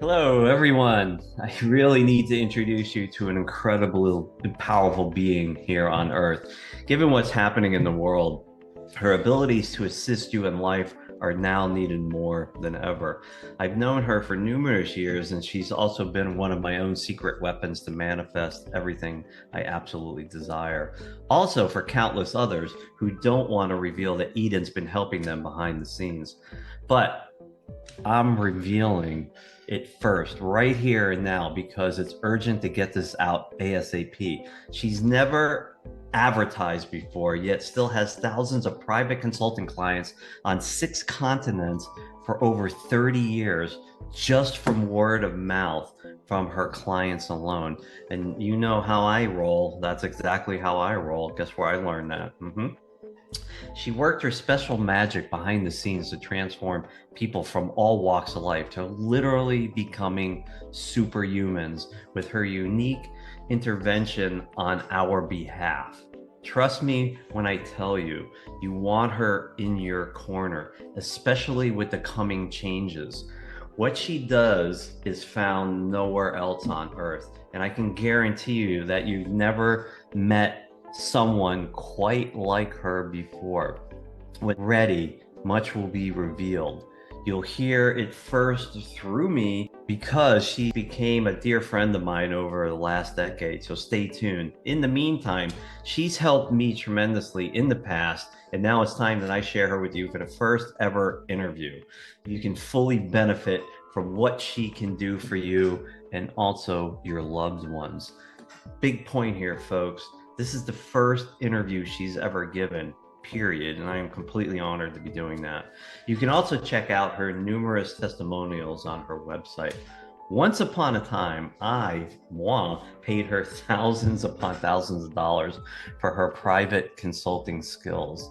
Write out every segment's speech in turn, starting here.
Hello, everyone. I really need to introduce you to an incredible and powerful being here on Earth. Given what's happening in the world, her abilities to assist you in life are now needed more than ever. I've known her for numerous years, and she's also been one of my own secret weapons to manifest everything I absolutely desire. Also, for countless others who don't want to reveal that Eden's been helping them behind the scenes. But I'm revealing it first, right here and now, because it's urgent to get this out ASAP. She's never advertised before, yet still has thousands of private consulting clients on 6 continents for over 30 years, just from word of mouth from her clients alone. And you know how I roll. That's exactly how I roll. Guess where I learned that? She worked her special magic behind the scenes to transform people from all walks of life to literally becoming superhumans with her unique intervention on our behalf. Trust me when I tell you, you want her in your corner, especially with the coming changes. What she does is found nowhere else on earth. And I can guarantee you that you've never met someone quite like her before. When ready, much will be revealed. You'll hear it first through me because she became a dear friend of mine over the last decade. So stay tuned. In the meantime, she's helped me tremendously in the past, and now it's time that I share her with you for the first ever interview. You can fully benefit from what she can do for you and also your loved ones. Big point here, folks. This is the first interview she's ever given, period. And I am completely honored to be doing that. You can also check out her numerous testimonials on her website. Once upon a time, moi, paid her thousands upon thousands of dollars for her private consulting skills.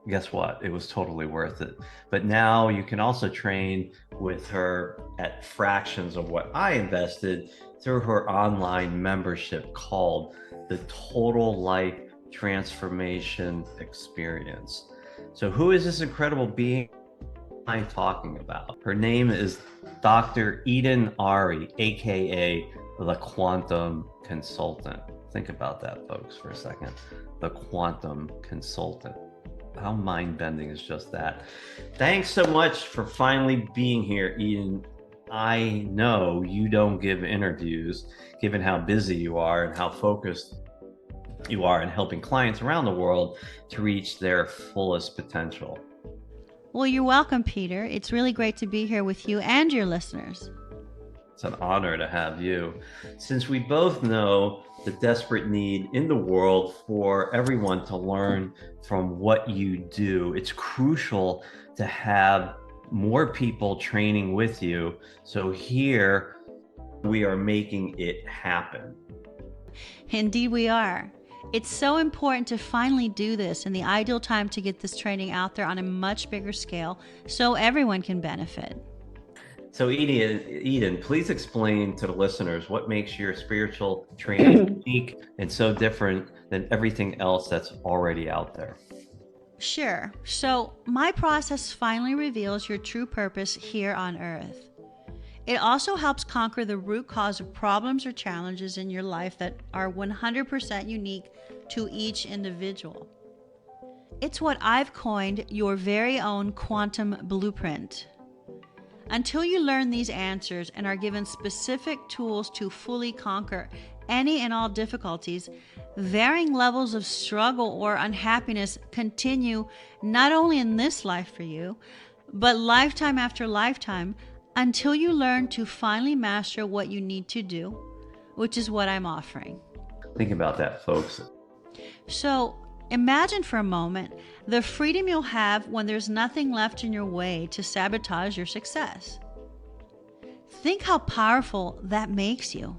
Guess what? It was totally worth it. But now you can also train with her at fractions of what I invested through her online membership called the Total Life Transformation Experience. So, who is this incredible being I'm talking about? Her name is Dr. Eden Ari, aka the Quantum Consultant. Think about that, folks, for a second. The Quantum Consultant. How mind bending is just that? Thanks so much for finally being here, Eden. I know you don't give interviews, given how busy you are and how focused you are in helping clients around the world to reach their fullest potential. Well, you're welcome, Peter. It's really great to be here with you and your listeners. It's an honor to have you. Since we both know the desperate need in the world for everyone to learn from what you do, it's crucial to have more people training with you. So here we are making it happen. Indeed, we are. It's so important to finally do this, and the ideal time to get this training out there on a much bigger scale so everyone can benefit. So Eden, please explain to the listeners what makes your spiritual training unique and so different than everything else that's already out there. Sure. So, my process finally reveals your true purpose here on Earth. It also helps conquer the root cause of problems or challenges in your life that are 100% unique to each individual. It's what I've coined your very own quantum blueprint. Until you learn these answers and are given specific tools to fully conquer any and all difficulties, varying levels of struggle or unhappiness continue not only in this life for you, but lifetime after lifetime until you learn to finally master what you need to do, which is what I'm offering. Think about that, folks. So, imagine for a moment the freedom you'll have when there's nothing left in your way to sabotage your success. Think how powerful that makes you.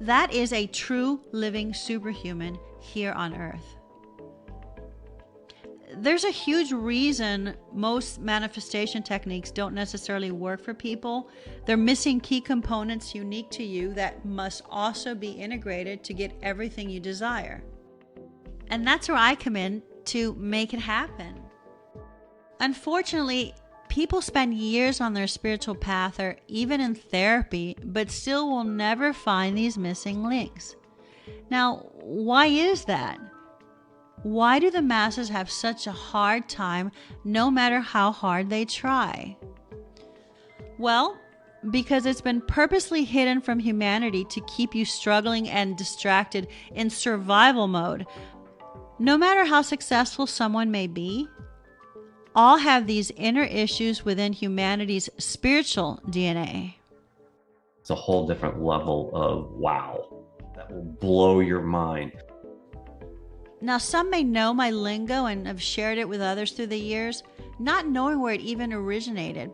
That is a true living superhuman here on Earth. There's a huge reason most manifestation techniques don't necessarily work for people. They're missing key components unique to you that must also be integrated to get everything you desire. And that's where I come in to make it happen. Unfortunately, People spend years on their spiritual path or even in therapy, but still will never find these missing links. Now, why is that? Why do the masses have such a hard time no matter how hard they try? Well, because it's been purposely hidden from humanity to keep you struggling and distracted in survival mode. No matter how successful someone may be, all have these inner issues within humanity's spiritual DNA. It's a whole different level of wow. That will blow your mind. Now, some may know my lingo and have shared it with others through the years, not knowing where it even originated.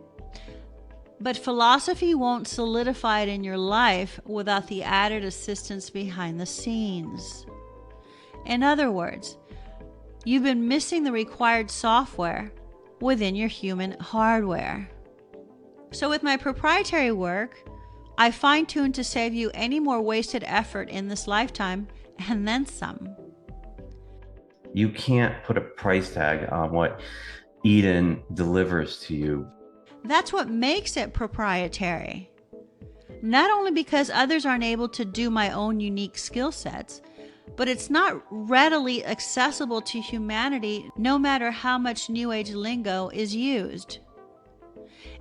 But philosophy won't solidify it in your life without the added assistance behind the scenes. In other words, you've been missing the required software within your human hardware. So with my proprietary work, I fine-tune to save you any more wasted effort in this lifetime and then some. You can't put a price tag on what Eden delivers to you. That's what makes it proprietary. Not only because others aren't able to do my own unique skill sets, but it's not readily accessible to humanity no matter how much New Age lingo is used.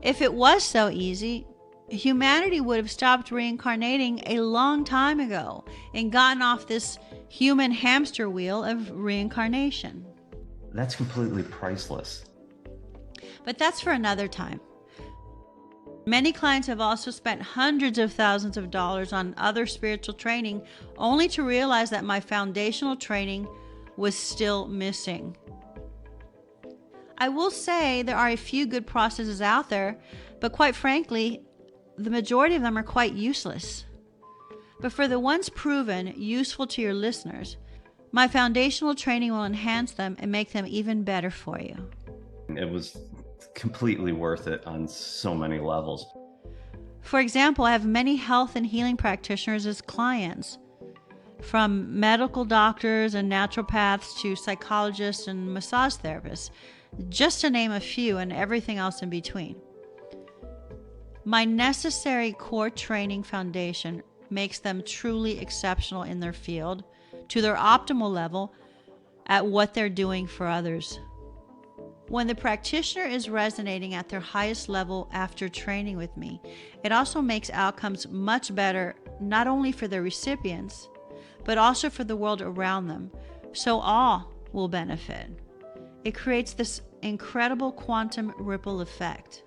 If it was so easy, humanity would have stopped reincarnating a long time ago and gotten off this human hamster wheel of reincarnation. That's completely priceless. But that's for another time. Many clients have also spent hundreds of thousands of dollars on other spiritual training only to realize that my foundational training was still missing. I will say there are a few good processes out there, but quite frankly, the majority of them are quite useless. But for the ones proven useful to your listeners, my foundational training will enhance them and make them even better for you. It was completely worth it on so many levels. For example, I have many health and healing practitioners as clients, from medical doctors and naturopaths to psychologists and massage therapists, just to name a few, and everything else in between. My necessary core training foundation makes them truly exceptional in their field, to their optimal level at what they're doing for others. When the practitioner is resonating at their highest level after training with me, it also makes outcomes much better, not only for the recipients, but also for the world around them, so all will benefit. It creates this incredible quantum ripple effect.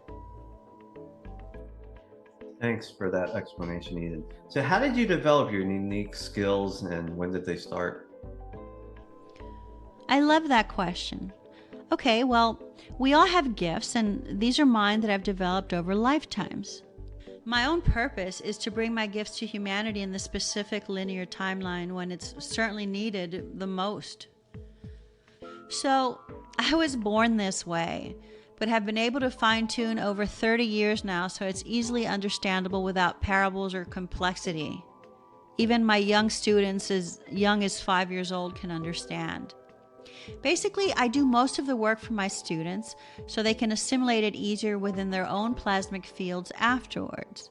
Thanks for that explanation, Eden. So how did you develop your unique skills and when did they start? I love that question. Okay, well, we all have gifts, and these are mine that I've developed over lifetimes. My own purpose is to bring my gifts to humanity in the specific linear timeline when it's certainly needed the most. So, I was born this way, but have been able to fine-tune over 30 years now so it's easily understandable without parables or complexity. Even my young students as young as 5 years old can understand. Basically, I do most of the work for my students so they can assimilate it easier within their own plasmic fields afterwards.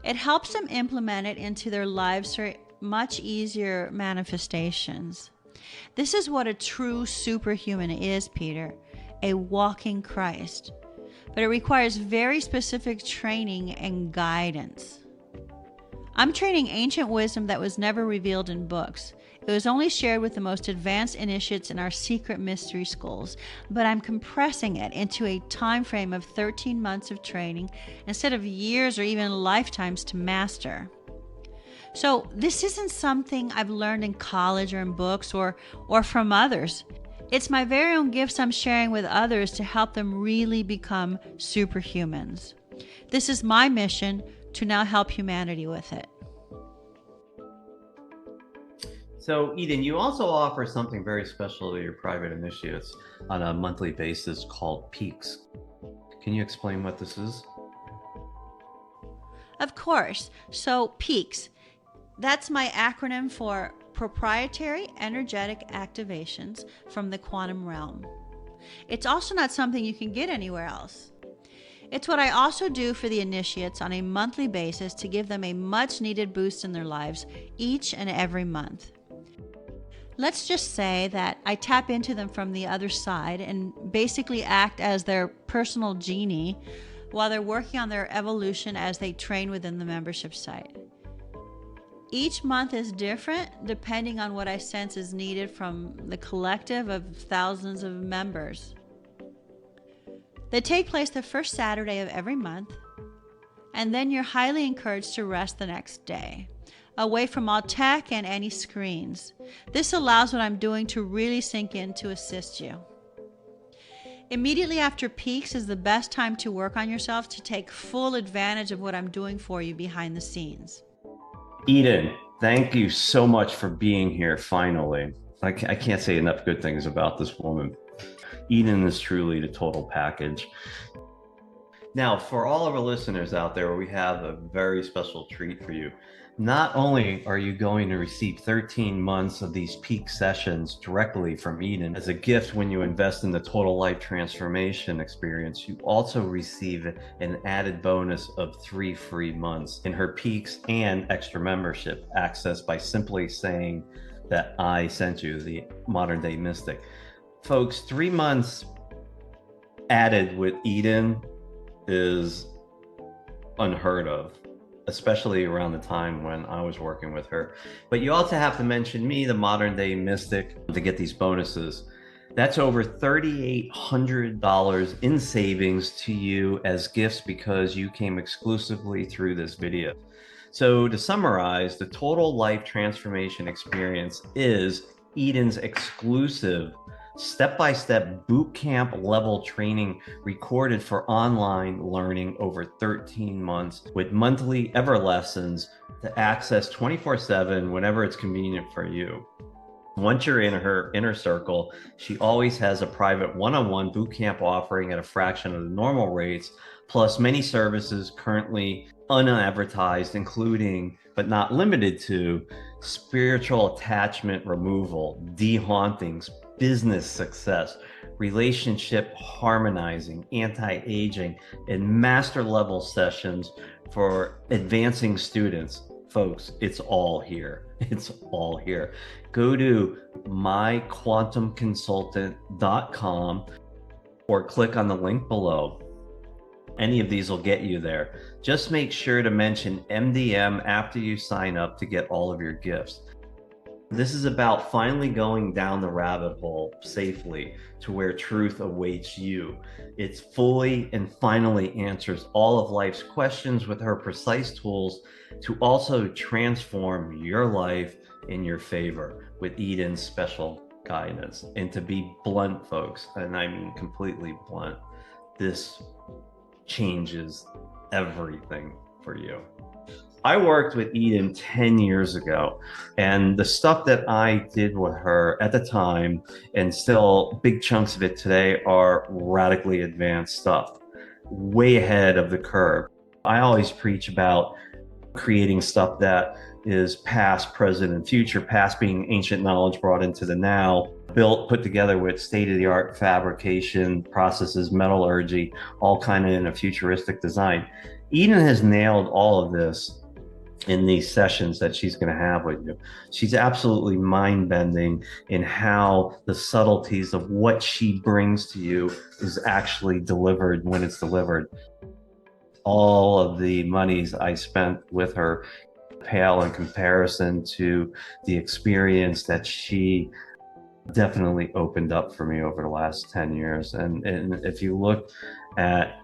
It helps them implement it into their lives for much easier manifestations. This is what a true superhuman is, Peter, a walking Christ. But it requires very specific training and guidance. I'm training ancient wisdom that was never revealed in books. It was only shared with the most advanced initiates in our secret mystery schools, but I'm compressing it into a time frame of 13 months of training instead of years or even lifetimes to master. So this isn't something I've learned in college or in books or from others. It's my very own gifts I'm sharing with others to help them really become superhumans. This is my mission to now help humanity with it. So, Eden, you also offer something very special to your private initiates on a monthly basis called Peaks. Can you explain what this is? Of course. So, Peaks, that's my acronym for Proprietary Energetic Activations from the Quantum Realm. It's also not something you can get anywhere else. It's what I also do for the initiates on a monthly basis to give them a much needed boost in their lives each and every month. Let's just say that I tap into them from the other side and basically act as their personal genie while they're working on their evolution as they train within the membership site. Each month is different depending on what I sense is needed from the collective of thousands of members. They take place the first Saturday of every month, and then you're highly encouraged to rest the next day, away from all tech and any screens. This allows what I'm doing to really sink in to assist you. Immediately after peaks is the best time to work on yourself to take full advantage of what I'm doing for you behind the scenes. Eden, thank you so much for being here finally. I can't say enough good things about this woman. Eden is truly the total package. Now, for all of our listeners out there, we have a very special treat for you. Not only are you going to receive 13 months of these peak sessions directly from Eden as a gift when you invest in the Total Life Transformation experience, you also receive an added bonus of 3 free months in her peaks and extra membership access by simply saying that I sent you, the Modern Day Mystic. Folks, 3 months added with Eden is unheard of, especially around the time when I was working with her. But you also have to mention me, the Modern Day Mystic, to get these bonuses. That's over $3,800 in savings to you as gifts because you came exclusively through this video. So to summarize, the Total Life Transformation experience is Eden's exclusive step-by-step boot camp level training recorded for online learning over 13 months with monthly ever lessons to access 24/7 whenever it's convenient for you. Once you're in her inner circle, she always has a private one-on-one boot camp offering at a fraction of the normal rates, plus many services currently unadvertised, including but not limited to spiritual attachment removal, de-hauntings, business success, relationship harmonizing, anti-aging, and master level sessions for advancing students. Folks, it's all here. It's all here. Go to myquantumconsultant.com or click on the link below. Any of these will get you there. Just make sure to mention MDM after you sign up to get all of your gifts. This is about finally going down the rabbit hole safely to where truth awaits you. It's fully and finally answers all of life's questions with her precise tools to also transform your life in your favor with Eden's special guidance. And to be blunt, folks, and I mean completely blunt, this changes everything for you. I worked with Eden 10 years ago, and the stuff that I did with her at the time, and still big chunks of it today, are radically advanced stuff, way ahead of the curve. I always preach about creating stuff that is past, present, and future, past being ancient knowledge brought into the now, built, put together with state-of-the-art fabrication processes, metallurgy, all kind of in a futuristic design. Eden has nailed all of this in these sessions that she's going to have with you. She's absolutely mind-bending in how the subtleties of what she brings to you is actually delivered when it's delivered. All of the monies I spent with her pale in comparison to the experience that she definitely opened up for me over the last 10 years. And if you look at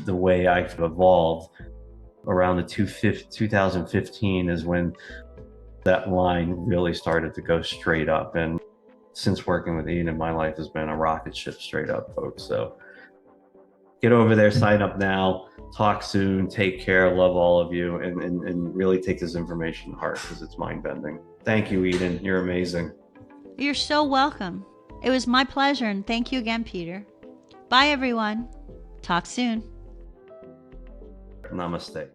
the way I've evolved, around the 2015 is when that line really started to go straight up. And since working with Eden, my life has been a rocket ship straight up, folks. So get over there, sign up now, talk soon, take care, love all of you, and really take this information to heart because it's mind-bending. Thank you, Eden. You're amazing. You're so welcome. It was my pleasure, and thank you again, Peter. Bye, everyone. Talk soon. Namaste.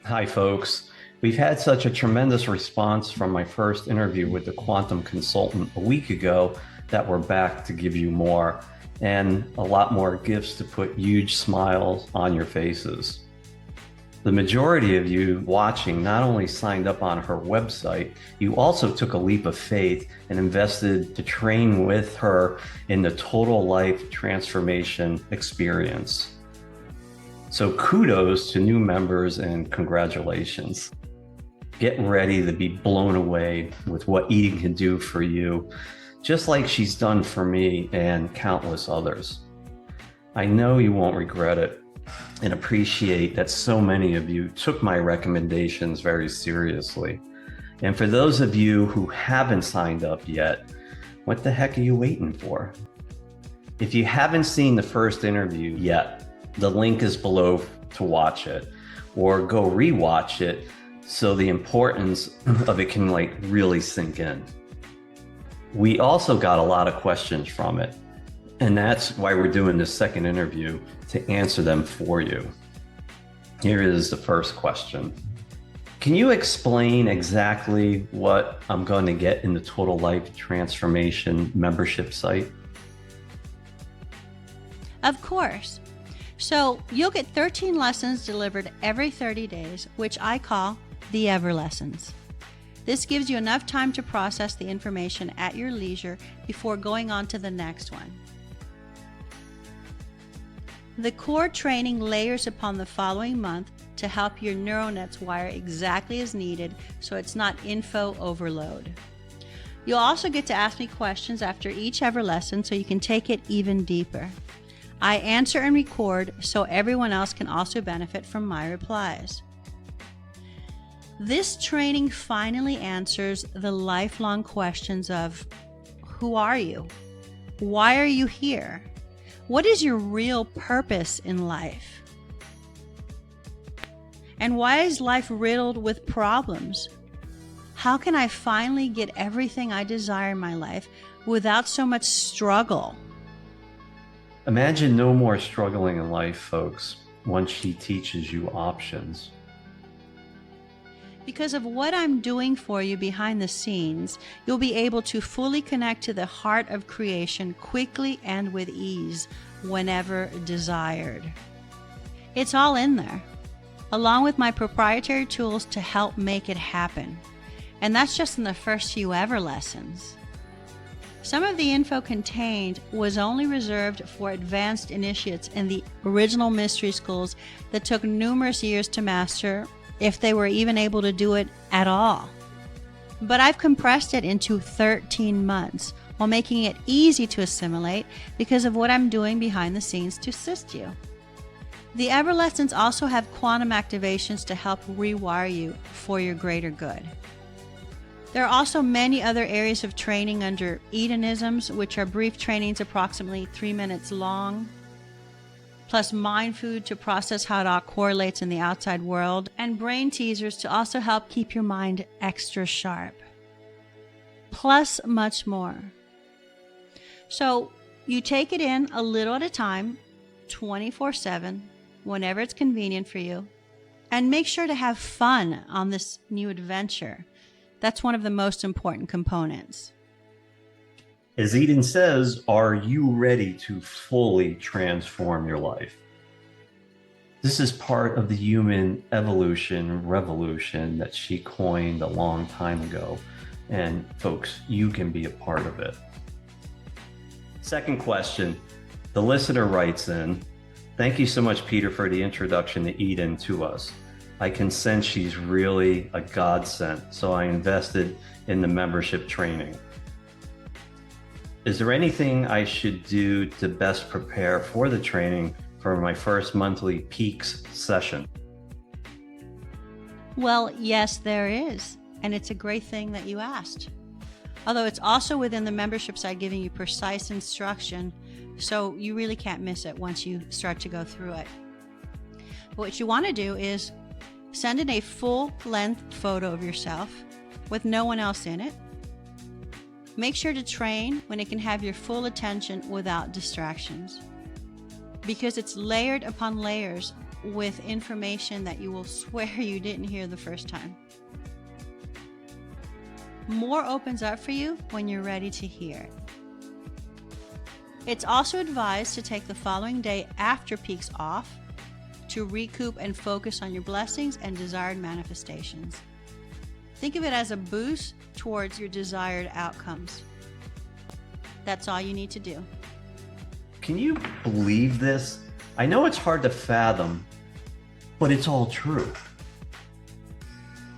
Hi, folks. We've had such a tremendous response from my first interview with the quantum consultant a week ago that we're back to give you more and a lot more gifts to put huge smiles on your faces. The majority of you watching not only signed up on her website, you also took a leap of faith and invested to train with her in the total life transformation experience. So kudos to new members and congratulations. Get ready to be blown away with what eating can do for you, just like she's done for me and countless others. I know you won't regret it and appreciate that so many of you took my recommendations very seriously. And for those of you who haven't signed up yet, what the heck are you waiting for? If you haven't seen the first interview yet, the link is below to watch it, or go rewatch it so the importance of it can really sink in. We also got a lot of questions from it, and that's why we're doing this second interview, to answer them for you. Here is the first question. Can you explain exactly what I'm going to get in the Total Life Transformation membership site? Of course. So you'll get 13 lessons delivered every 30 days, which I call the Ever Lessons. This gives you enough time to process the information at your leisure before going on to the next one. The core training layers upon the following month to help your neural nets wire exactly as needed, so it's not info overload. You'll also get to ask me questions after each Ever lesson so you can take it even deeper. I answer and record so everyone else can also benefit from my replies. This training finally answers the lifelong questions of: who are you? Why are you here? What is your real purpose in life? And why is life riddled with problems? How can I finally get everything I desire in my life without so much struggle? Imagine no more struggling in life, folks, once she teaches you options. Because of what I'm doing for you behind the scenes, you'll be able to fully connect to the heart of creation quickly and with ease, whenever desired. It's all in there, along with my proprietary tools to help make it happen. And that's just in the first few Ever lessons. Some of the info contained was only reserved for advanced initiates in the original mystery schools that took numerous years to master, if they were even able to do it at all. But I've compressed it into 13 months while making it easy to assimilate because of what I'm doing behind the scenes to assist you. The Ever lessons also have quantum activations to help rewire you for your greater good. There are also many other areas of training under Edenisms, which are brief trainings approximately 3 minutes long, plus mind food to process how it all correlates in the outside world, and brain teasers to also help keep your mind extra sharp, plus much more. So you take it in a little at a time, 24/7, whenever it's convenient for you, and make sure to have fun on this new adventure. That's one of the most important components. As Eden says, are you ready to fully transform your life? This is part of the human evolution revolution that she coined a long time ago. And folks, you can be a part of it. Second question, the listener writes in, thank you so much, Peter, for the introduction to Eden to us. I can sense she's really a godsend, so I invested in the membership training. Is there anything I should do to best prepare for the training for my first monthly peaks session? Well, yes, there is. And it's a great thing that you asked. Although it's also within the membership side giving you precise instruction, so you really can't miss it once you start to go through it. What you want to do is send in a full-length photo of yourself with no one else in it. Make sure to train when it can have your full attention without distractions. Because it's layered upon layers with information that you will swear you didn't hear the first time. More opens up for you when you're ready to hear. It's also advised to take the following day after peaks off to recoup and focus on your blessings and desired manifestations. Think of it as a boost towards your desired outcomes. That's all you need to do. Can you believe this? I know it's hard to fathom, but it's all true.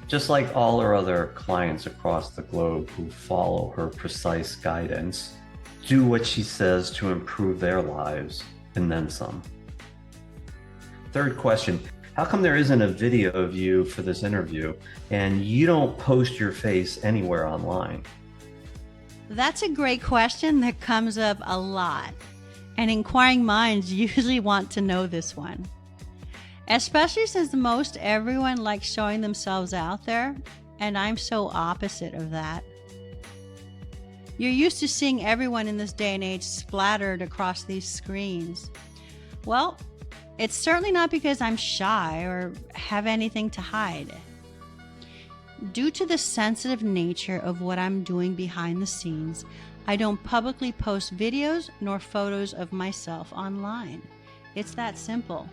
Just like all our other clients across the globe who follow her precise guidance, do what she says to improve their lives, and then some. Third question, how come there isn't a video of you for this interview and you don't post your face anywhere online? That's a great question that comes up a lot, and inquiring minds usually want to know this one. Especially since most everyone likes showing themselves out there, and I'm so opposite of that. You're used to seeing everyone in this day and age splattered across these screens. Well, it's certainly not because I'm shy or have anything to hide. Due to the sensitive nature of what I'm doing behind the scenes, I don't publicly post videos nor photos of myself online. It's that simple.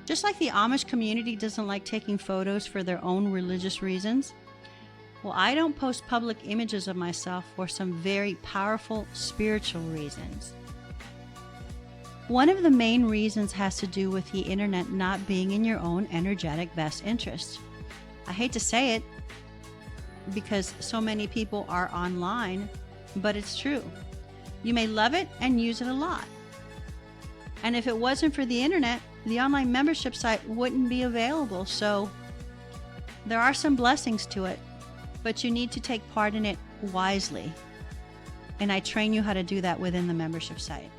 Just like the Amish community doesn't like taking photos for their own religious reasons, well, I don't post public images of myself for some very powerful spiritual reasons. One of the main reasons has to do with the internet not being in your own energetic best interest. I hate to say it because so many people are online, but it's true. You may love it and use it a lot. And if it wasn't for the internet, the online membership site wouldn't be available. So there are some blessings to it, but you need to take part in it wisely. And I train you how to do that within the membership site.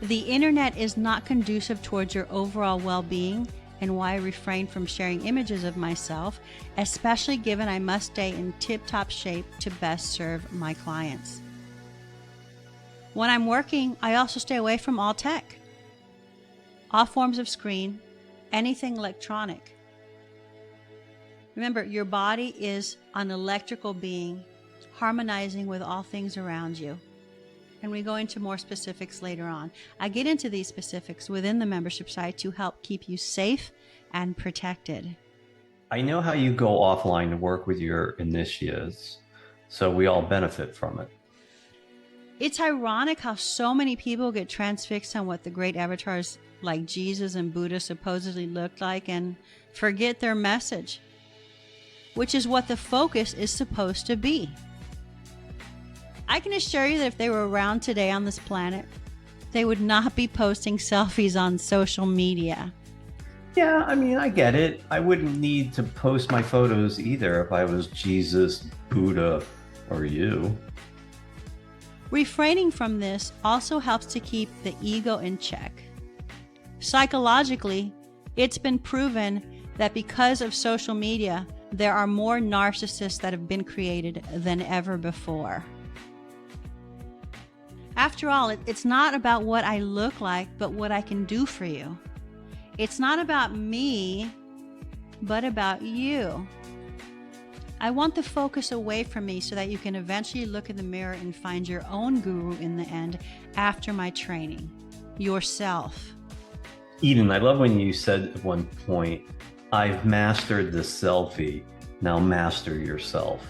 The internet is not conducive towards your overall well-being, and why I refrain from sharing images of myself, especially given I must stay in tip-top shape to best serve my clients. When I'm working, I also stay away from all tech, all forms of screen, anything electronic. Remember, your body is an electrical being harmonizing with all things around you. And we go into more specifics later on. I get into these specifics within the membership site to help keep you safe and protected. I know how you go offline to work with your initiates, so we all benefit from it. It's ironic how so many people get transfixed on what the great avatars like Jesus and Buddha supposedly looked like and forget their message, which is what the focus is supposed to be. I can assure you that if they were around today on this planet, they would not be posting selfies on social media. Yeah, I mean, I get it. I wouldn't need to post my photos either if I was Jesus, Buddha, or you. Refraining from this also helps to keep the ego in check. Psychologically, it's been proven that because of social media, there are more narcissists that have been created than ever before. After all, it's not about what I look like, but what I can do for you. It's not about me, but about you. I want the focus away from me so that you can eventually look in the mirror and find your own guru in the end after my training. Yourself. Eden, I love when you said at one point, I've mastered the selfie, now master yourself.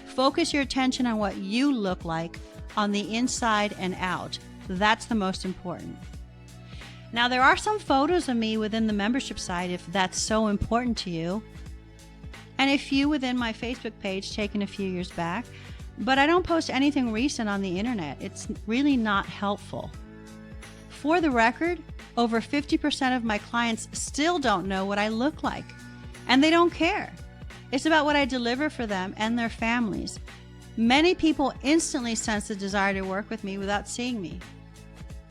Focus your attention on what you look like on the inside and out. That's the most important. Now, there are some photos of me within the membership site if that's so important to you, and a few within my Facebook page taken a few years back, but I don't post anything recent on the internet. It's really not helpful. For the record, over 50% of my clients still don't know what I look like, and they don't care. It's about what I deliver for them and their families. Many people instantly sense the desire to work with me without seeing me.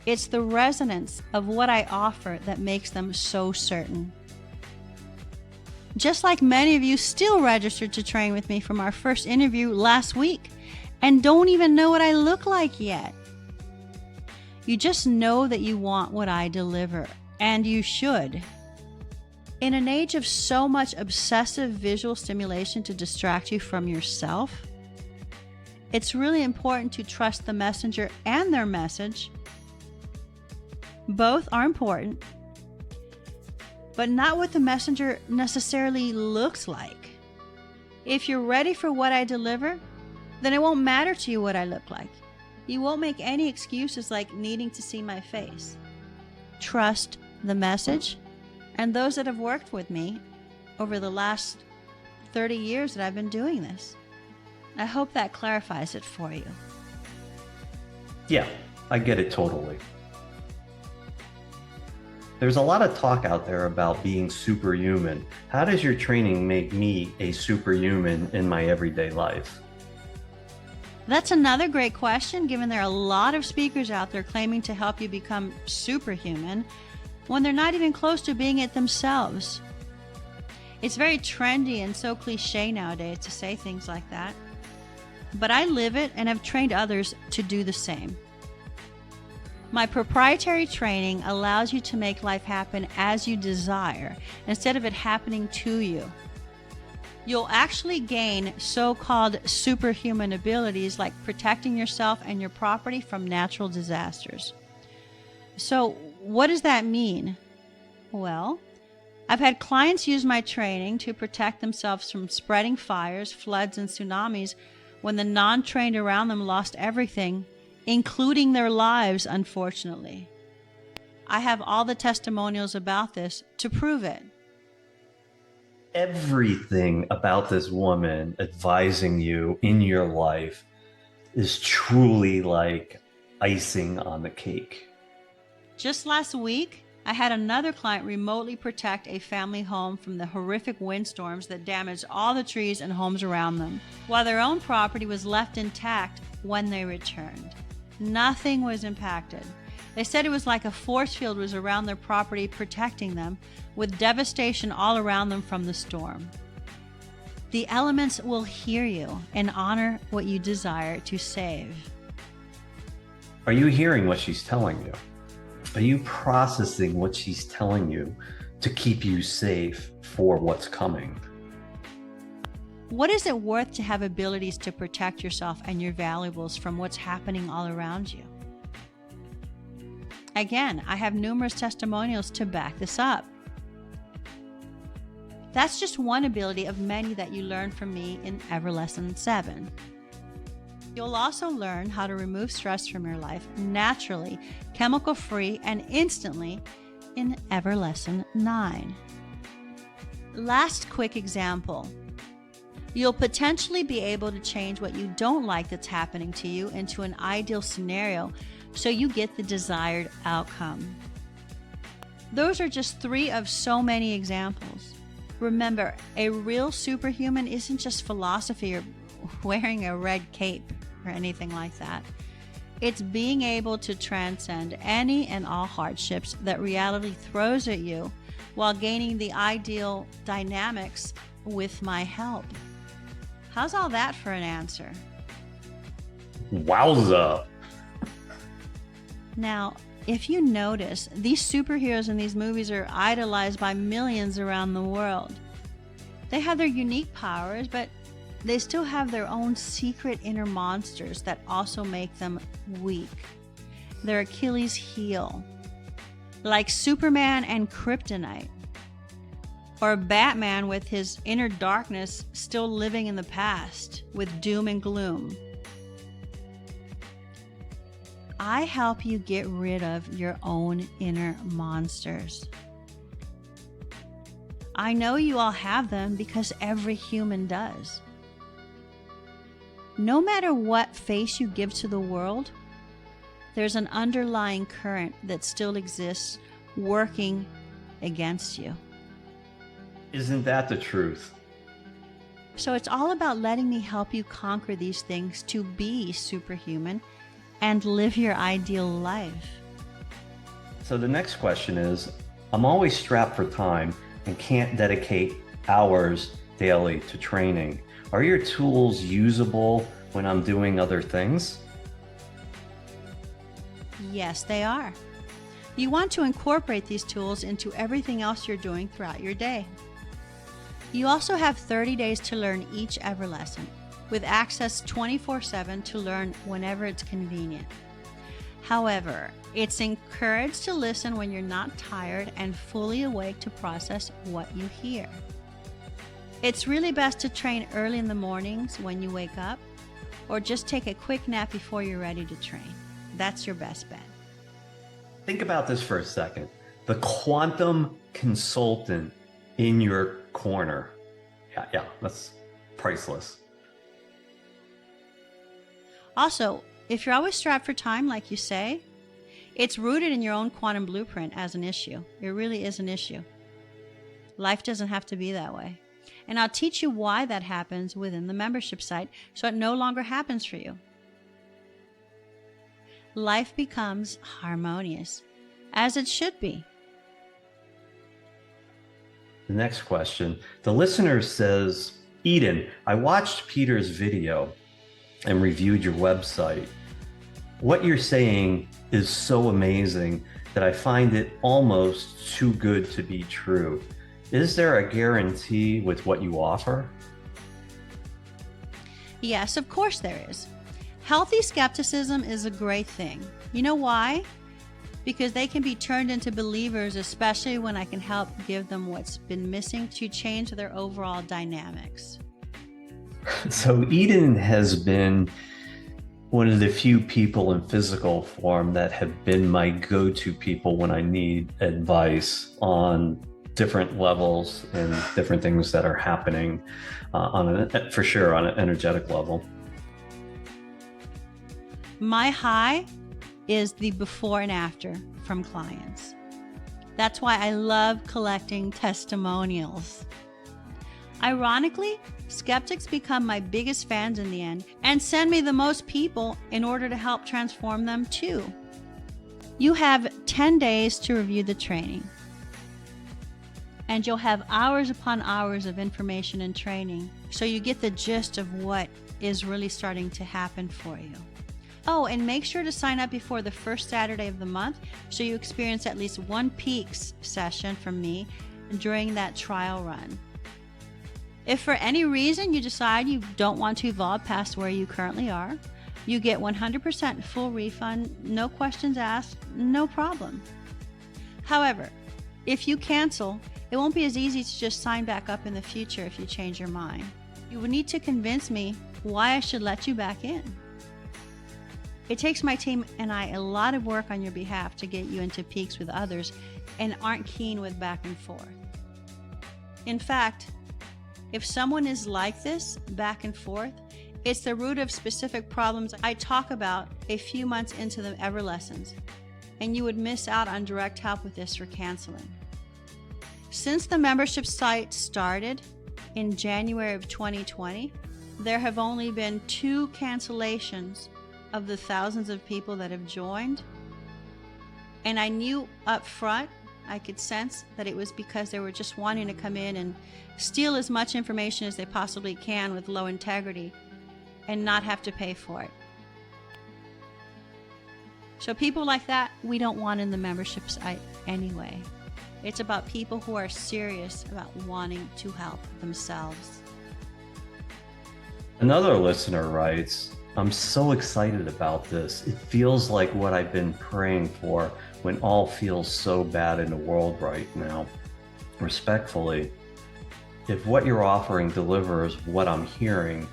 It's the resonance of what I offer that makes them so certain. Just like many of you still registered to train with me from our first interview last week and don't even know what I look like yet. You just know that you want what I deliver, and you should. In an age of so much obsessive visual stimulation to distract you from yourself, it's really important to trust the messenger and their message. Both are important, but not what the messenger necessarily looks like. If you're ready for what I deliver, then it won't matter to you what I look like. You won't make any excuses like needing to see my face. Trust the message and those that have worked with me over the last 30 years that I've been doing this. I hope that clarifies it for you. Yeah, I get it totally. There's a lot of talk out there about being superhuman. How does your training make me a superhuman in my everyday life? That's another great question, given there are a lot of speakers out there claiming to help you become superhuman when they're not even close to being it themselves. It's very trendy and so cliche nowadays to say things like that. But I live it and have trained others to do the same. My proprietary training allows you to make life happen as you desire, instead of it happening to you. You'll actually gain so-called superhuman abilities like protecting yourself and your property from natural disasters. So, what does that mean? Well, I've had clients use my training to protect themselves from spreading fires, floods, and tsunamis when the non-trained around them lost everything, including their lives, unfortunately. I have all the testimonials about this to prove it. Everything about this woman advising you in your life is truly like icing on the cake. Just last week, I had another client remotely protect a family home from the horrific windstorms that damaged all the trees and homes around them, while their own property was left intact when they returned. Nothing was impacted. They said it was like a force field was around their property protecting them, with devastation all around them from the storm. The elements will hear you and honor what you desire to save. Are you hearing what she's telling you? Are you processing what she's telling you to keep you safe for what's coming? What is it worth to have abilities to protect yourself and your valuables from what's happening all around you? Again, I have numerous testimonials to back this up. That's just one ability of many that you learn from me in Ever Lesson 7. You'll also learn how to remove stress from your life naturally, chemical-free, and instantly in Ever Lesson 9. Last quick example. You'll potentially be able to change what you don't like that's happening to you into an ideal scenario so you get the desired outcome. Those are just 3 of so many examples. Remember, a real superhuman isn't just philosophy or wearing a red cape or anything like that. It's being able to transcend any and all hardships that reality throws at you while gaining the ideal dynamics with my help. How's all that for an answer? Wowza! Now, if you notice, these superheroes in these movies are idolized by millions around the world. They have their unique powers, but they still have their own secret inner monsters that also make them weak. Their Achilles heel. Like Superman and Kryptonite. Or Batman with his inner darkness still living in the past with doom and gloom. I help you get rid of your own inner monsters. I know you all have them because every human does. No matter what face you give to the world, there's an underlying current that still exists working against you. Isn't that the truth? So it's all about letting me help you conquer these things to be superhuman and live your ideal life. So the next question is, I'm always strapped for time and can't dedicate hours daily to training. Are your tools usable when I'm doing other things? Yes, they are. You want to incorporate these tools into everything else you're doing throughout your day. You also have 30 days to learn each ever lesson, with access 24/7 to learn whenever it's convenient. However, it's encouraged to listen when you're not tired and fully awake to process what you hear. It's really best to train early in the mornings when you wake up, or just take a quick nap before you're ready to train. That's your best bet. Think about this for a second. The quantum consultant in your corner. Yeah, that's priceless. Also, if you're always strapped for time, like you say, it's rooted in your own quantum blueprint as an issue. It really is an issue. Life doesn't have to be that way. And I'll teach you why that happens within the membership site so it no longer happens for you. Life becomes harmonious, as it should be. The next question. The listener says, Eden, I watched Peter's video and reviewed your website. What you're saying is so amazing that I find it almost too good to be true. Is there a guarantee with what you offer? Yes, of course there is. Healthy skepticism is a great thing. You know why? Because they can be turned into believers, especially when I can help give them what's been missing to change their overall dynamics. So Eden has been one of the few people in physical form that have been my go-to people when I need advice on different levels and different things that are happening for sure on an energetic level. My high is the before and after from clients. That's why I love collecting testimonials. Ironically, skeptics become my biggest fans in the end and send me the most people in order to help transform them too. You have 10 days to review the training, and you'll have hours upon hours of information and training, so you get the gist of what is really starting to happen for you. Oh, and make sure to sign up before the first Saturday of the month so you experience at least one peaks session from me during that trial run. If for any reason you decide you don't want to evolve past where you currently are, you get 100% full refund, no questions asked, no problem. However, if you cancel, it won't be as easy to just sign back up in the future if you change your mind. You would need to convince me why I should let you back in. It takes my team and I a lot of work on your behalf to get you into peaks with others and aren't keen with back and forth. In fact, if someone is like this, back and forth, it's the root of specific problems I talk about a few months into the Ever Lessons, and you would miss out on direct help with this for canceling. Since the membership site started in January of 2020, there have only been 2 cancellations of the thousands of people that have joined. And I knew up front, I could sense that it was because they were just wanting to come in and steal as much information as they possibly can with low integrity and not have to pay for it. So people like that, we don't want in the membership site anyway. It's about people who are serious about wanting to help themselves. Another listener writes, I'm so excited about this. It feels like what I've been praying for when all feels so bad in the world right now. Respectfully, if what you're offering delivers what I'm hearing,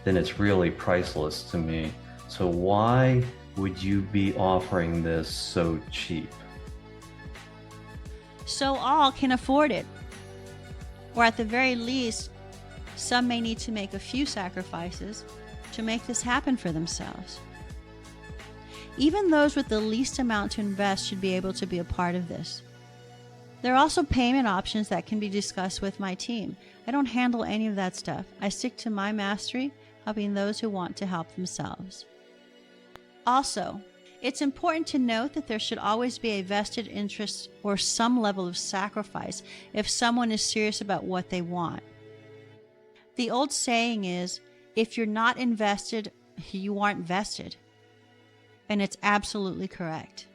then it's really priceless to me. So why would you be offering this so cheap? So all can afford it. Or at the very least, some may need to make a few sacrifices to make this happen for themselves. Even those with the least amount to invest should be able to be a part of this. There are also payment options that can be discussed with my team. I don't handle any of that stuff. I stick to my mastery, helping those who want to help themselves. Also, it's important to note that there should always be a vested interest or some level of sacrifice if someone is serious about what they want. The old saying is, if you're not invested, you aren't vested. And it's absolutely correct.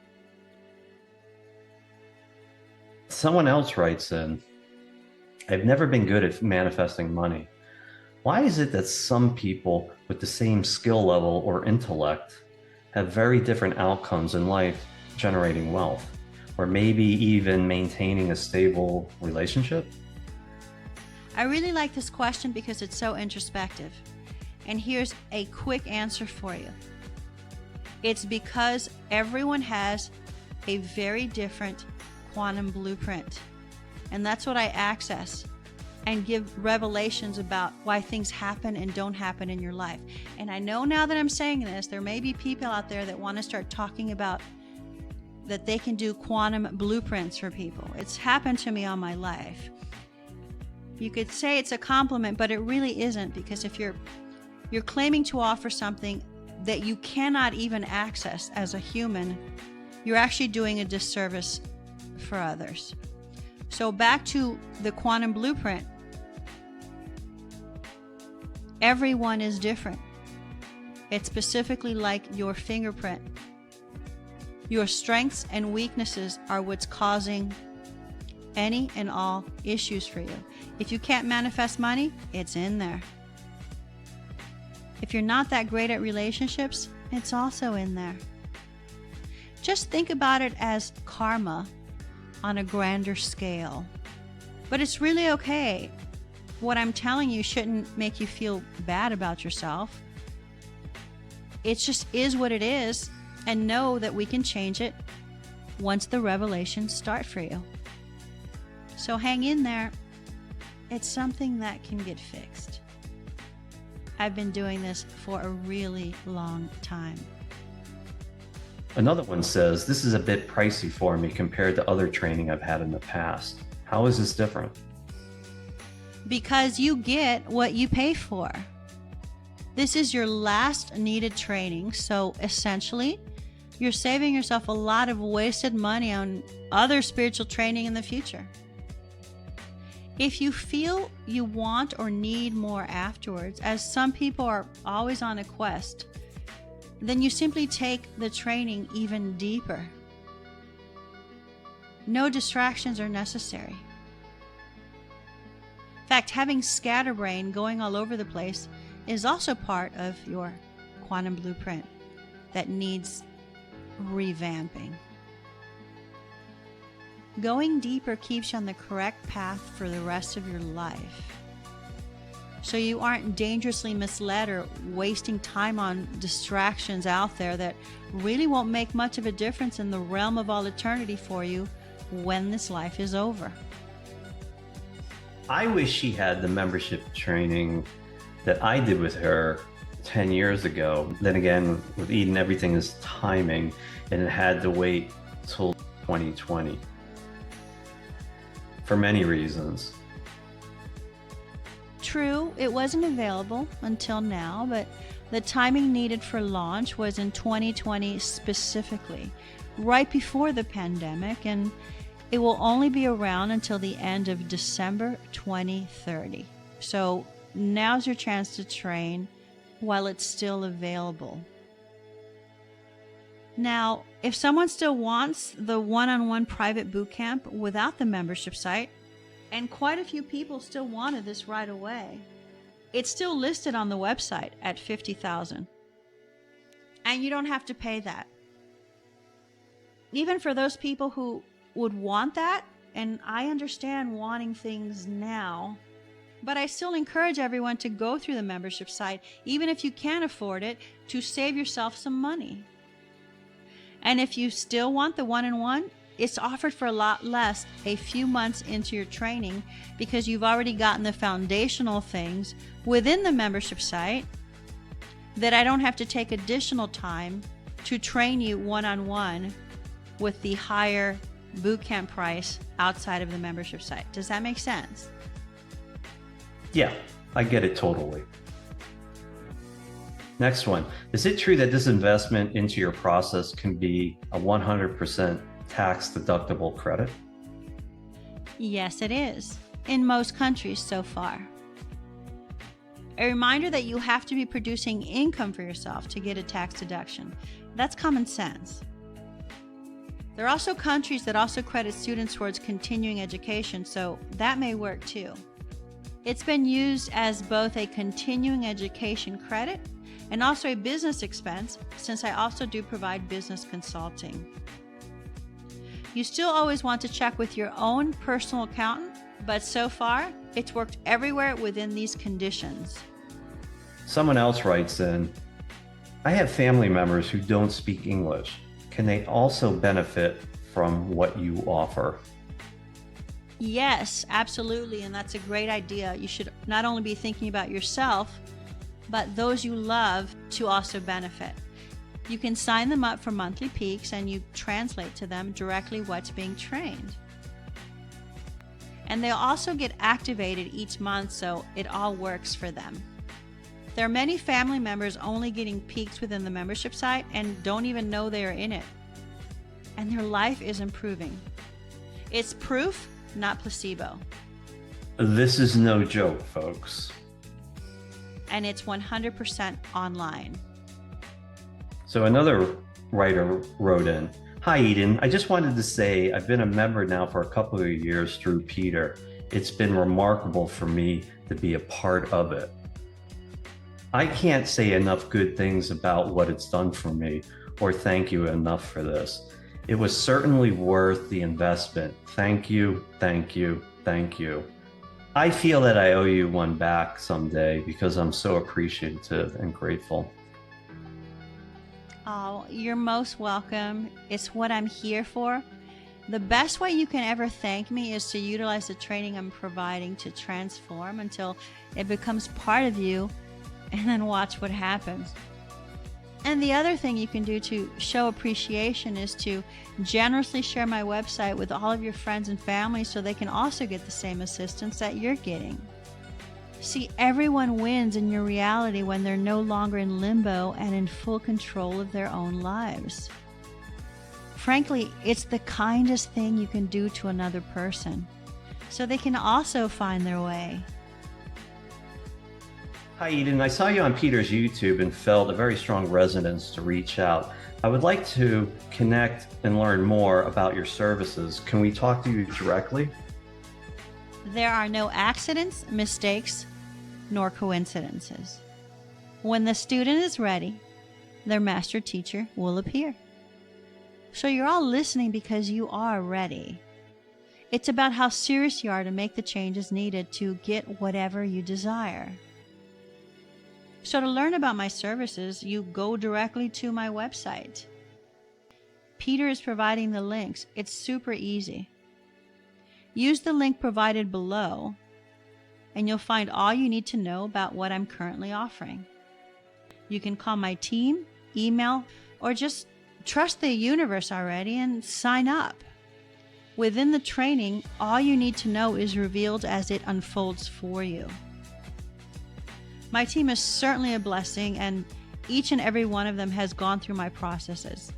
Someone else writes in, I've never been good at manifesting money. Why is it that some people with the same skill level or intellect have very different outcomes in life generating wealth, or maybe even maintaining a stable relationship? I really like this question because it's so introspective. And here's a quick answer for you. It's because everyone has a very different quantum blueprint. And that's what I access and give revelations about why things happen and don't happen in your life. And I know now that I'm saying this, there may be people out there that want to start talking about that they can do quantum blueprints for people. It's happened to me all my life. You could say it's a compliment, but it really isn't, because if you're claiming to offer something that you cannot even access as a human, you're actually doing a disservice for others. So back to the quantum blueprint. Everyone is different. It's specifically like your fingerprint. Your strengths and weaknesses are what's causing any and all issues for you. If you can't manifest money, it's in there. If you're not that great at relationships, it's also in there. Just think about it as karma on a grander scale. But it's really okay. What I'm telling you shouldn't make you feel bad about yourself. It just is what it is, and know that we can change it once the revelations start for you. So hang in there. It's something that can get fixed. I've been doing this for a really long time. Another one says, this is a bit pricey for me compared to other training I've had in the past. How is this different? Because you get what you pay for. This is your last needed training, so essentially, you're saving yourself a lot of wasted money on other spiritual training in the future. If you feel you want or need more afterwards, as some people are always on a quest, then you simply take the training even deeper. No distractions are necessary. In fact, having scatterbrain going all over the place is also part of your quantum blueprint that needs revamping. Going deeper keeps you on the correct path for the rest of your life, so you aren't dangerously misled or wasting time on distractions out there that really won't make much of a difference in the realm of all eternity for you when this life is over. I wish she had the membership training that I did with her 10 years ago. Then again, with Eden, everything is timing, and it had to wait till 2020 for many reasons. True, it wasn't available until now, but the timing needed for launch was in 2020 specifically, right before the pandemic, and it will only be around until the end of December 2030. So now's your chance to train while it's still available. Now, if someone still wants the one-on-one private bootcamp without the membership site, and quite a few people still wanted this right away, it's still listed on the website at $50,000. And you don't have to pay that. Even for those people who would want that, and I understand wanting things now, but I still encourage everyone to go through the membership site, even if you can't afford it, to save yourself some money. And if you still want the one-on-one, it's offered for a lot less a few months into your training, because you've already gotten the foundational things within the membership site that I don't have to take additional time to train you one-on-one with the higher bootcamp price outside of the membership site. Does that make sense? Yeah, I get it totally. Next one. Is it true that this investment into your process can be a 100% tax deductible credit? Yes, it is. In most countries so far. A reminder that you have to be producing income for yourself to get a tax deduction. That's common sense. There are also countries that also credit students towards continuing education, so that may work too. It's been used as both a continuing education credit and also a business expense, since I also do provide business consulting. You still always want to check with your own personal accountant, but so far, it's worked everywhere within these conditions. Someone else writes in, I have family members who don't speak English. Can they also benefit from what you offer? Yes, absolutely, and that's a great idea. You should not only be thinking about yourself, but those you love to also benefit. You can sign them up for monthly peaks and you translate to them directly what's being trained. And they'll also get activated each month, so it all works for them. There are many family members only getting peaks within the membership site and don't even know they are in it. And their life is improving. It's proof, not placebo. This is no joke, folks. And it's 100% online. So another writer wrote in, Hi Eden, I just wanted to say I've been a member now for a couple of years through Peter. It's been remarkable for me to be a part of it. I can't say enough good things about what it's done for me or thank you enough for this. It was certainly worth the investment. Thank you, thank you, thank you. I feel that I owe you one back someday because I'm so appreciative and grateful. Oh, you're most welcome. It's what I'm here for. The best way you can ever thank me is to utilize the training I'm providing to transform until it becomes part of you, and then watch what happens. And the other thing you can do to show appreciation is to generously share my website with all of your friends and family so they can also get the same assistance that you're getting. See, everyone wins in your reality when they're no longer in limbo and in full control of their own lives. Frankly, it's the kindest thing you can do to another person, so they can also find their way. Hi Eden, I saw you on Peter's YouTube and felt a very strong resonance to reach out. I would like to connect and learn more about your services. Can we talk to you directly? There are no accidents, mistakes, nor coincidences. When the student is ready, their master teacher will appear. So you're all listening because you are ready. It's about how serious you are to make the changes needed to get whatever you desire. So to learn about my services, you go directly to my website. Peter is providing the links. It's super easy. Use the link provided below, and you'll find all you need to know about what I'm currently offering. You can call my team, email, or just trust the universe already and sign up. Within the training, all you need to know is revealed as it unfolds for you. My team is certainly a blessing, and each and every one of them has gone through my processes.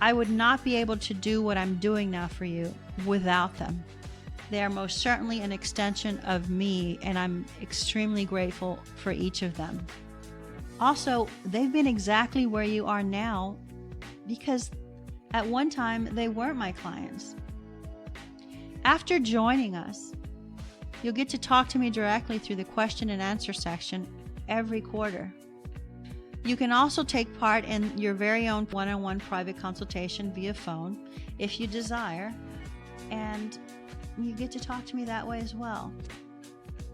I would not be able to do what I'm doing now for you without them. They are most certainly an extension of me, and I'm extremely grateful for each of them. Also, they've been exactly where you are now because at one time they weren't my clients. After joining us, you'll get to talk to me directly through the question and answer section every quarter. You can also take part in your very own one-on-one private consultation via phone if you desire, and you get to talk to me that way as well.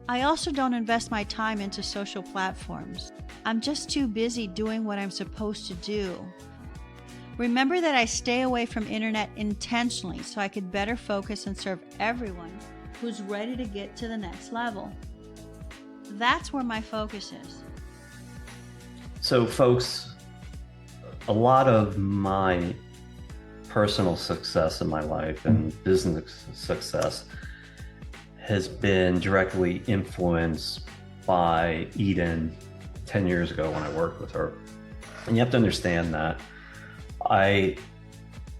I also don't invest my time into social platforms. I'm just too busy doing what I'm supposed to do. Remember that I stay away from internet intentionally so I could better focus and serve everyone who's ready to get to the next level. That's where my focus is. So folks, a lot of my personal success in my life and business success has been directly influenced by Eden 10 years ago when I worked with her. And you have to understand that I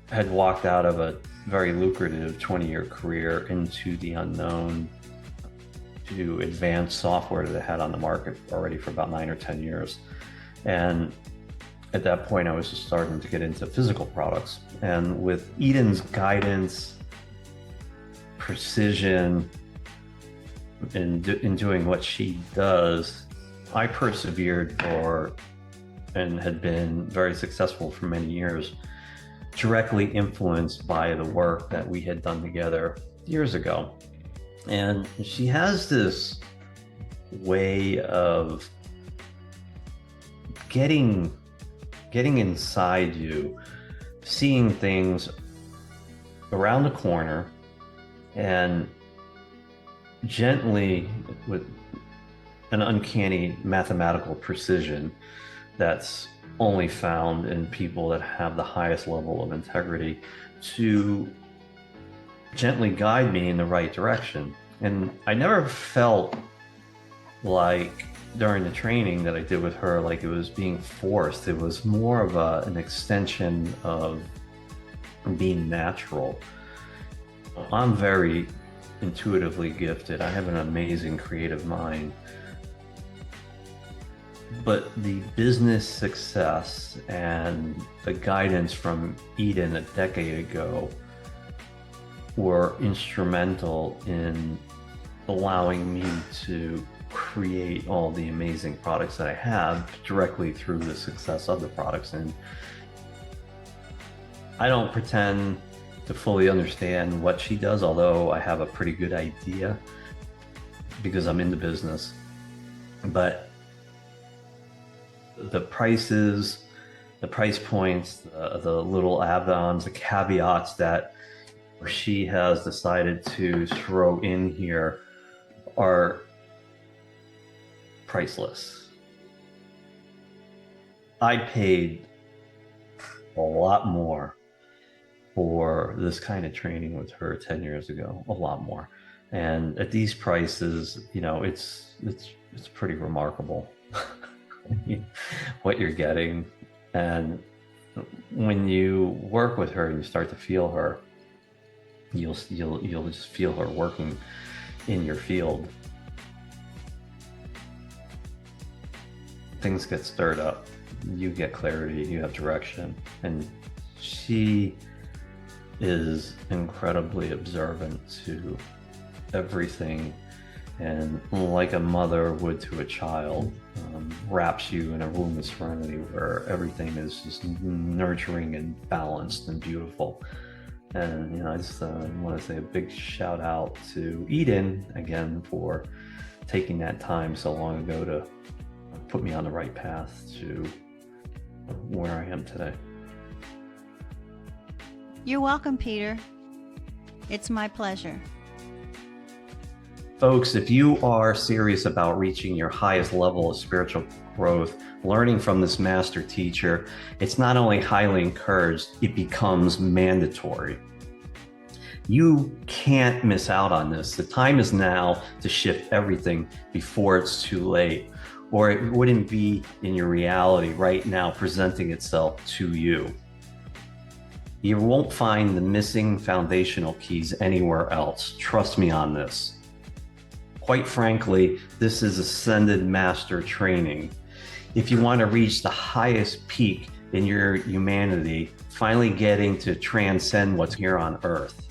had walked out of a very lucrative 20-year career into the unknown to advanced software that I had on the market already for about 9 or 10 years. And at that point, I was just starting to get into physical products. And with Eden's guidance, precision, in doing what she does, I persevered and had been very successful for many years, directly influenced by the work that we had done together years ago. And she has this way of getting inside you, seeing things around the corner, and gently, with an uncanny mathematical precision that's only found in people that have the highest level of integrity, to gently guide me in the right direction. And I never felt like during the training that I did with her, like it was being forced. It was more of an extension of being natural. I'm very intuitively gifted. I have an amazing creative mind. But the business success and the guidance from Eden a decade ago were instrumental in allowing me to create all the amazing products that I have directly through the success of the products. And I don't pretend to fully understand what she does, although I have a pretty good idea because I'm in the business. But the prices, the price points, the little add-ons, the caveats that she has decided to throw in here are priceless. I paid a lot more for this kind of training with her 10 years ago, a lot more. And at these prices, you know, it's pretty remarkable what you're getting. And when you work with her and you start to feel her, you'll just feel her working in your field. Things get stirred up, you get clarity, you have direction. And she is incredibly observant to everything, and like a mother would to a child, wraps you in a room of serenity where everything is just nurturing and balanced and beautiful. And you know, I just want to say a big shout out to Eden again for taking that time so long ago to put me on the right path to where I am today. You're welcome, Peter. It's my pleasure. Folks, if you are serious about reaching your highest level of spiritual growth, learning from this master teacher, it's not only highly encouraged, it becomes mandatory. You can't miss out on this. The time is now to shift everything before it's too late, or it wouldn't be in your reality right now presenting itself to you. You won't find the missing foundational keys anywhere else. Trust me on this. Quite frankly, this is ascended master training. If you want to reach the highest peak in your humanity, finally getting to transcend what's here on Earth.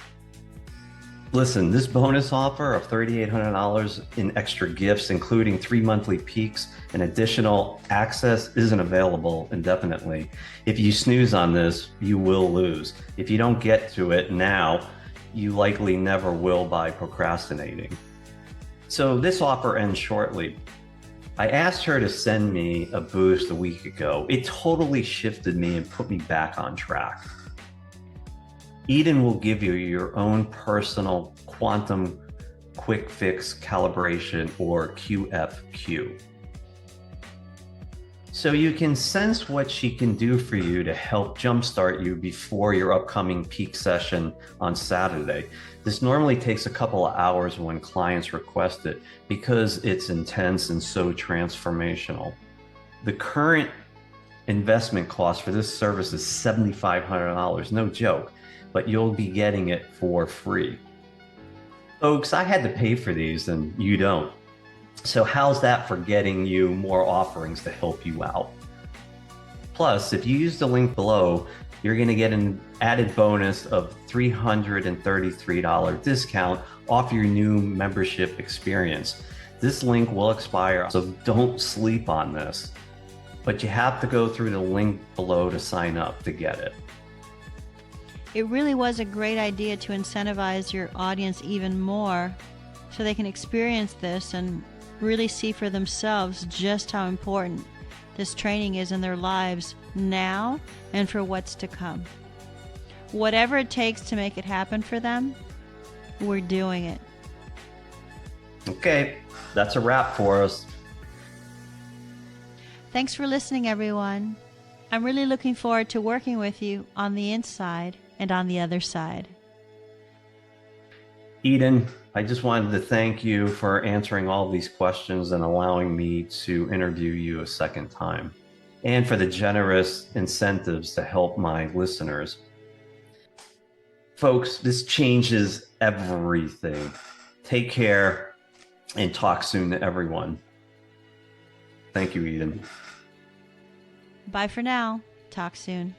Listen, this bonus offer of $3,800 in extra gifts, including 3 monthly peaks and additional access, isn't available indefinitely. If you snooze on this, you will lose. If you don't get to it now, you likely never will by procrastinating. So this offer ends shortly. I asked her to send me a boost a week ago. It totally shifted me and put me back on track. Eden will give you your own personal quantum quick fix calibration, or QFQ. So you can sense what she can do for you to help jumpstart you before your upcoming peak session on Saturday. This normally takes a couple of hours when clients request it because it's intense and so transformational. The current investment cost for this service is $7,500, no joke, but you'll be getting it for free. Folks, I had to pay for these and you don't. So how's that for getting you more offerings to help you out? Plus, if you use the link below, you're going to get an added bonus of $333 discount off your new membership experience. This link will expire, so don't sleep on this. But you have to go through the link below to sign up to get it. It really was a great idea to incentivize your audience even more so they can experience this and really see for themselves just how important this training is in their lives now and for what's to come. Whatever it takes to make it happen for them, we're doing it. Okay, that's a wrap for us. Thanks for listening, everyone. I'm really looking forward to working with you on the inside and on the other side. Eden, I just wanted to thank you for answering all these questions and allowing me to interview you a second time, and for the generous incentives to help my listeners. Folks, this changes everything. Take care and talk soon to everyone. Thank you, Eden. Bye for now. Talk soon.